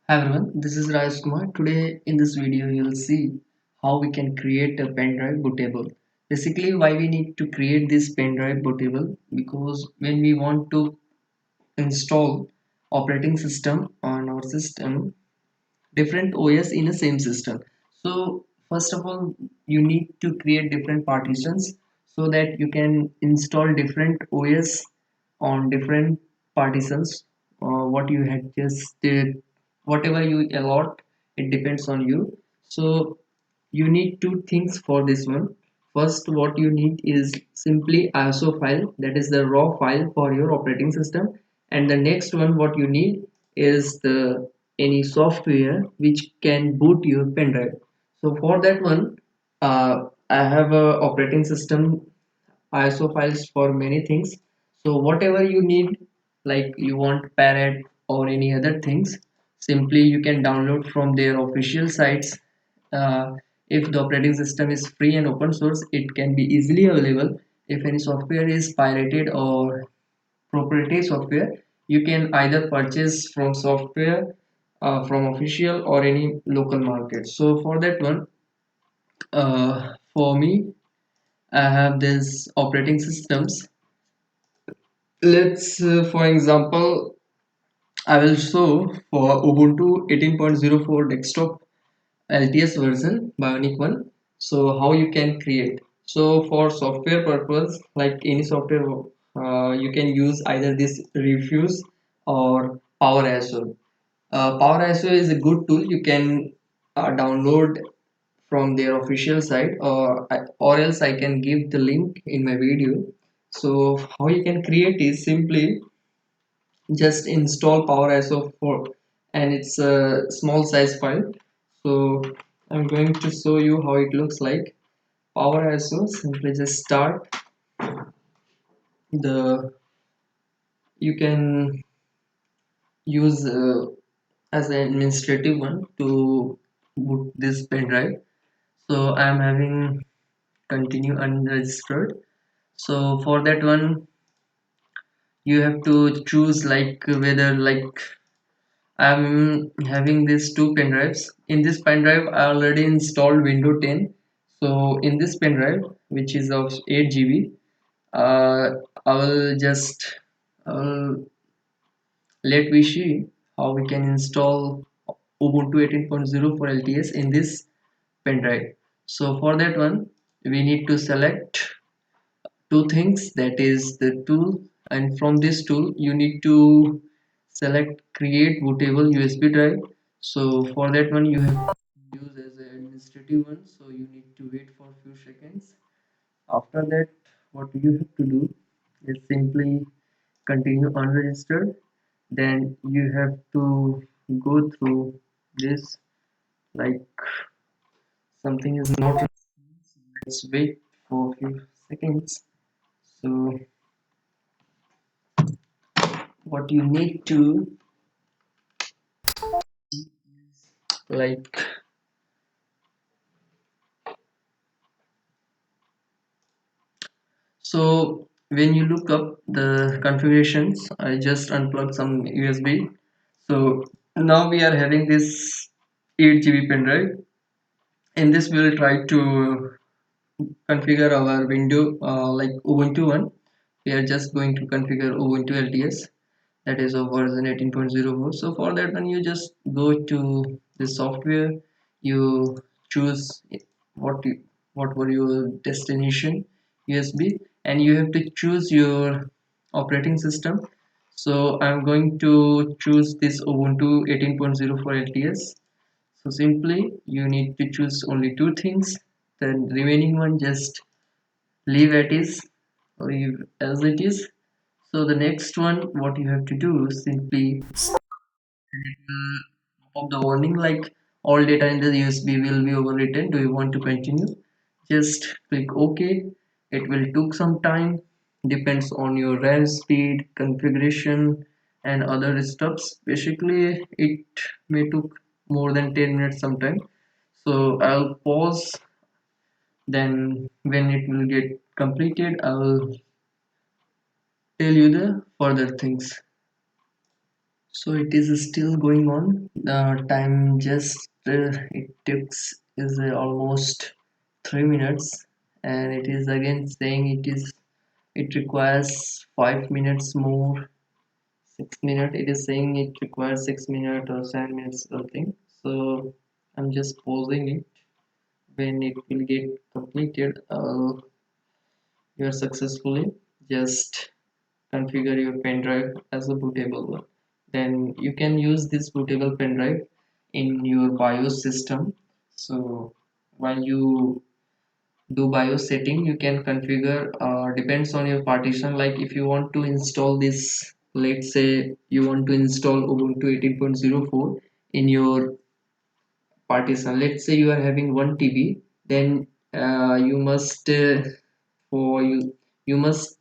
Hi everyone, this is Raj Kumar. Today in this video you'll see how we can create a pen drive bootable. Basically why we need to create this pen drive bootable, because when we want to install operating system on our system, different OS in the same system. So first of all, you need to create different partitions so that you can install different OS on different partitions. What you had just whatever you allot, it depends on you. So you need two things for this one. First, what you need is simply ISO file, that is the raw file for your operating system. And the next one, what you need is the any software which can boot your pen drive. So for that one, I have a operating system ISO files for many things. So whatever you need, like you want Parrot or any other things, simply you can download from their official sites. uh, if the operating system is free and open source, it can be easily available. If any software is pirated or proprietary software, you can either purchase from software from official or any local market. So for that one, for me, I have this operating systems. Let's for example, I will show for Ubuntu 18.04 desktop LTS version Bionic one. So how you can create. So for software purpose, like any software, you can use either this Rufus or Power ISO. Power ISO is a good tool. You can download from their official site, or else I can give the link in my video. So how you can create is simply just install Power ISO 4, and it's a small size file. So I'm going to show you how it looks like. Power ISO, simply just start the, you can use as an administrative one to boot this pen drive. So I'm having continue unregistered. So for that one, you have to choose like whether, like, I'm having these two pen drives. In this pen drive I already installed Windows 10. So in this pen drive, which is of 8 GB, I will just let we see how we can install Ubuntu 18.0 for LTS in this pen drive. So for that one, we need to select two things, that is the tool, and from this tool you need to select create bootable USB drive. So for that one, you have to use as an administrative one, so you need to wait for a few seconds. After that, what you have to do is simply continue unregistered. Then you have to go through this, like something is not, let's wait for a few seconds. So what you need to, like, so when you look up the configurations, I just unplugged some USB. So now we are having this 8 GB pen drive. In this we will try to configure our window, like Ubuntu one. We are just going to configure Ubuntu LTS, that is of version 18.04. So for that one, you just go to the software, you choose what you, what were your destination USB, and you have to choose your operating system. So I'm going to choose this Ubuntu 18.04 LTS. So simply you need to choose only two things, then remaining one just leave it is, leave as it is. So the next one, what you have to do is simply pop the warning like all data in the USB will be overwritten. Do you want to continue? Just click OK. It will take some time, depends on your RAM speed, configuration, and other stuffs. Basically, it may took more than 10 minutes sometime. So I'll pause. Then when it will get completed, I'll tell you the further things. So it is still going on. The time just it takes is almost 3 minutes, and it is again saying it requires 5 minutes more. 6 minutes. It is saying it requires 6 minutes or 7 minutes something. So I'm just pausing it. When it will get completed, you are successfully just configure your pen drive as a bootable one. Then you can use this bootable pen drive in your BIOS system. So while you do BIOS setting, you can configure depends on your partition. Like if you want to install this, let's say you want to install Ubuntu 18.04 in your partition. Let's say you are having 1 TB, then you must for you must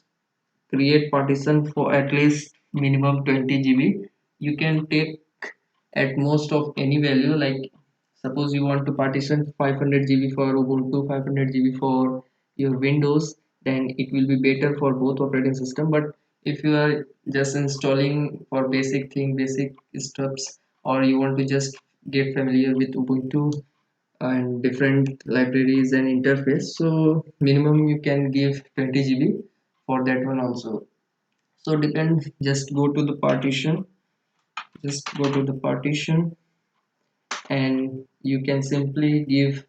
create partition for at least minimum 20 GB. You can take at most of any value, like suppose you want to partition 500 GB for Ubuntu, 500 GB for your Windows, then it will be better for both operating system. But if you are just installing for basic thing, basic stuffs, or you want to just get familiar with Ubuntu and different libraries and interface, so minimum you can give 20 GB for that one also. So depend, just go to the partition, just go to the partition, and you can simply give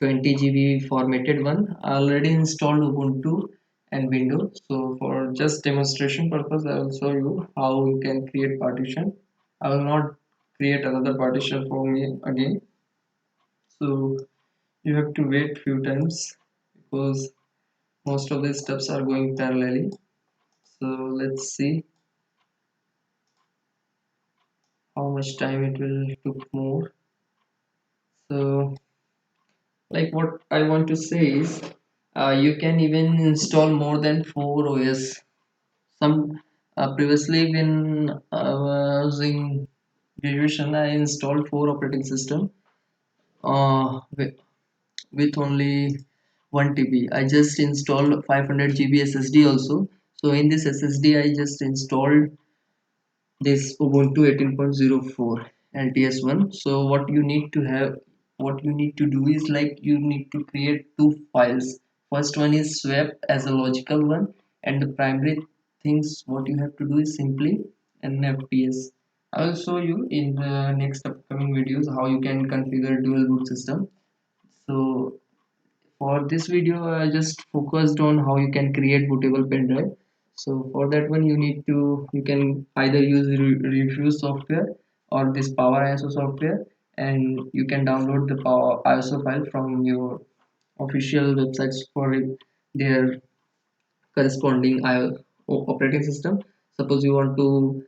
20 GB formatted one. I already installed Ubuntu and Windows, so for just demonstration purpose I will show you how you can create partition. I will not create another partition for me again, so you have to wait few times because most of these steps are going parallelly. So let's see how much time it will took more. So like what I want to say is you can even install more than 4 OS. Some previously when I was in graduation, I installed 4 operating system with only 1 TB. I just installed 500 GB SSD also. So in this SSD I just installed this Ubuntu 18.04 LTS1. So what you need to do is like you need to create two files. First one is swap as a logical one, and the primary things what you have to do is simply an FPS. I will show you in the next upcoming videos how you can configure dual boot system. So for this video I just focused on how you can create bootable pen drive. So for that one you can either use Rufus software or this power ISO software, and you can download the power ISO file from your official websites for their corresponding operating system. Suppose you want to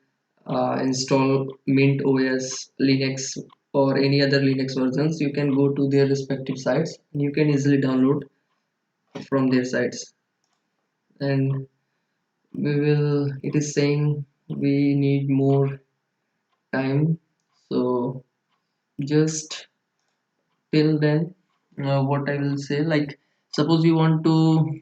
install Mint OS, Linux, or any other Linux versions, you can go to their respective sites and you can easily download from their sites. And it is saying we need more time, so just till then what I will say, like suppose you want to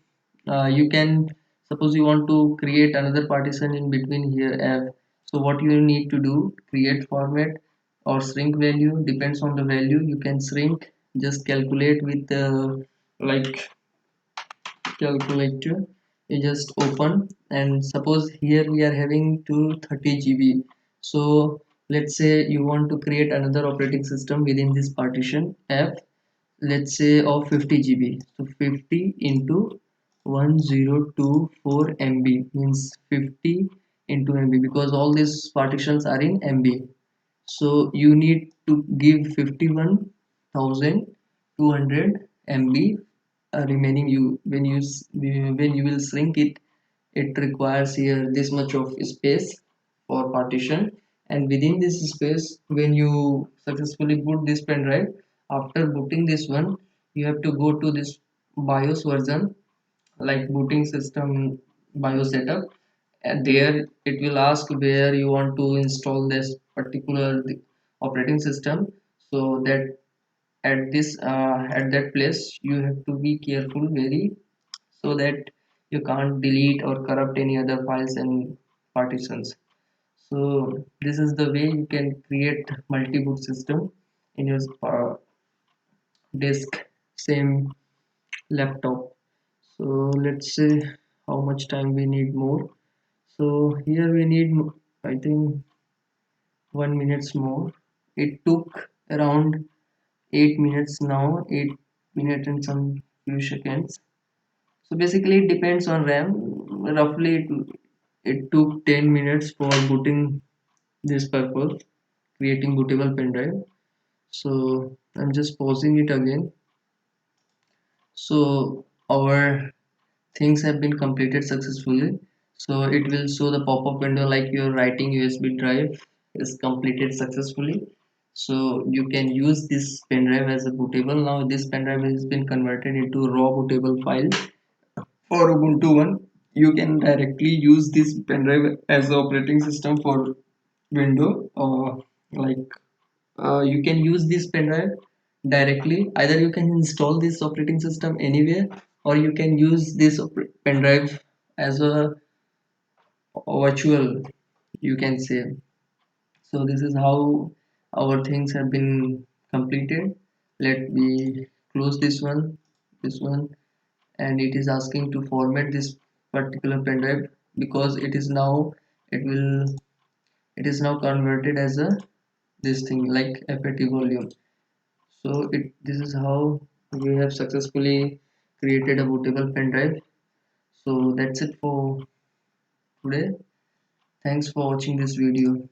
you can suppose you want to create another partition in between here F. So what you need to do, create format or shrink value, depends on the value you can shrink. Just calculate with like calculator, you just open, and suppose here we are having 230 GB. So let's say you want to create another operating system within this partition F, let's say of 50 GB. So 50 into 1024 MB means 50 into MB, because all these partitions are in MB. So you need to give 51,200 MB remaining. You when you will shrink it, it requires here this much of space for partition, and within this space when you successfully boot this pen drive, after booting this one you have to go to this BIOS version, like booting system BIOS setup, and there it will ask where you want to install this particular operating system. So that at that place you have to be careful very, so that you can't delete or corrupt any other files and partitions. So this is the way you can create multi-boot system in your disk, same laptop. So let's say how much time we need more. So here we need, I think, 1 minutes more. It took around 8 minutes now, 8 minutes and some few seconds. So basically it depends on RAM. Roughly it took 10 minutes for booting this purpose, creating bootable pen drive. So I'm just pausing it again. So our things have been completed successfully. So it will show the pop-up window like your writing USB drive is completed successfully. So you can use this pen drive as a bootable. Now this pen drive has been converted into raw bootable file. For Ubuntu one, you can directly use this pen drive as the operating system for Windows, or like you can use this pen drive directly. Either you can install this operating system anywhere, or you can use this pen drive as a virtual, you can say. So this is how our things have been completed. Let me close this one, and it is asking to format this particular pen drive because it will it is now converted as a this thing like FAT volume. So this is how we have successfully created a bootable pen drive. So that's it for today. Thanks for watching this video.